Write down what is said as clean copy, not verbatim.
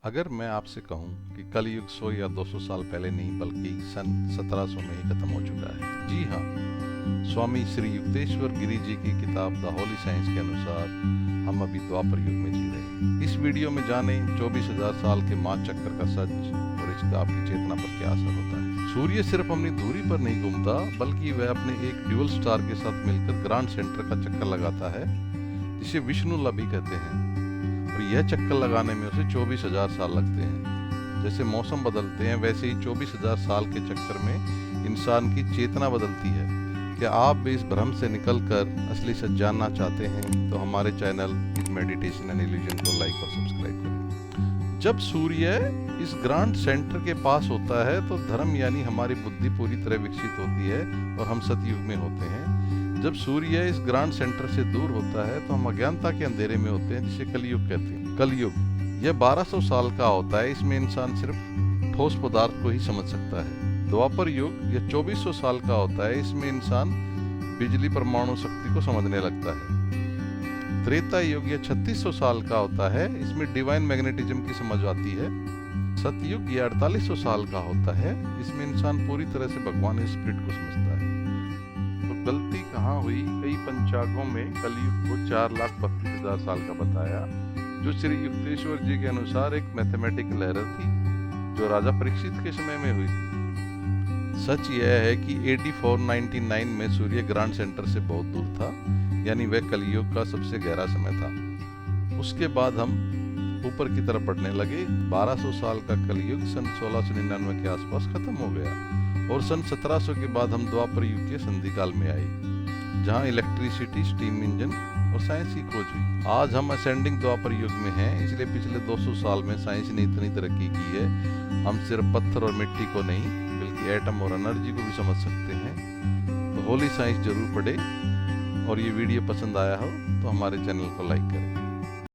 अगर मैं आपसे कहूं कि कलयुग 100 या 200 साल पहले नहीं बल्कि सन 1700 में ही खत्म हो चुका है। जी हाँ, स्वामी श्री युक्तेश्वर गिरी जी की किताब द होली साइंस के अनुसार हम अभी द्वापर युग में जी रहे हैं। इस वीडियो में जाने 24,000 साल के माह चक्र का सच और इसका आपकी चेतना पर क्या असर होता है। सूर्य सिर्फ अपनी दूरी पर नहीं घूमता बल्कि वह अपने एक ड्यूअल स्टार के साथ मिलकर ग्रांड सेंटर का चक्कर लगाता है, जिसे विष्णुला भी कहते हैं। और यह चक्कर लगाने में उसे 24,000 साल लगते हैं। जैसे मौसम बदलते हैं वैसे ही 24,000 साल के चक्कर में इंसान की चेतना बदलती है। क्या आप भी इस भ्रम से निकलकर असली सच जानना चाहते हैं तो हमारे चैनल मेडिटेशन एंड इल्यूजन को लाइक और सब्सक्राइब करें। जब सूर्य इस ग्रांड सेंटर के पास होता है तो धर्म यानी हमारी बुद्धि पूरी तरह विकसित होती है और हम सतयुग में होते हैं। जब सूर्य इस ग्रांड सेंटर से दूर होता है तो हम अज्ञानता के अंधेरे में होते हैं, जिसे कलयुग कहते हैं। कलयुग यह 1200 साल का होता है। इसमें इंसान सिर्फ ठोस पदार्थ को ही समझ सकता है। द्वापर युग यह 2400 साल का होता है। इसमें इंसान बिजली परमाणु शक्ति को समझने लगता है। त्रेता युग यह 3600 साल का होता है। इसमें डिवाइन मैग्नेटिज्म की समझ आती है। सतयुग यह 4800 साल का होता है। इसमें इंसान पूरी तरह से भगवान स्पिरिट को समझता है। तो गलती कहाँ हुई? कई पंचांगों में कलयुग को 4,32,000 साल का बताया, जो श्री युक्तेश्वर जी के अनुसार एक मैथमेटिकल एरर थी जो राजा परीक्षित के समय में हुई थी। सच यह है कि AD 499 में सूर्य ग्रांड सेंटर से बहुत दूर था, यानी वह कलयुग का सबसे गहरा समय था। उसके बाद हम ऊपर की तरफ बढ़ने लगे। 1200 साल का कलयुग सन 1699 के आसपास खत्म हो गया और सन 1700 के बाद हम द्वापर युग के संधि काल में आए, जहां इलेक्ट्रिसिटी, स्टीम इंजन और साइंस की खोज हुई। आज हम असेंडिंग द्वापर युग में हैं, इसलिए पिछले 200 साल में साइंस ने इतनी तरक्की की है, हम सिर्फ पत्थर और मिट्टी को नहीं बल्कि एटम और एनर्जी को भी समझ सकते हैं। तो होली साइंस जरूर पढ़े और ये वीडियो पसंद आया हो तो हमारे चैनल को लाइक करें।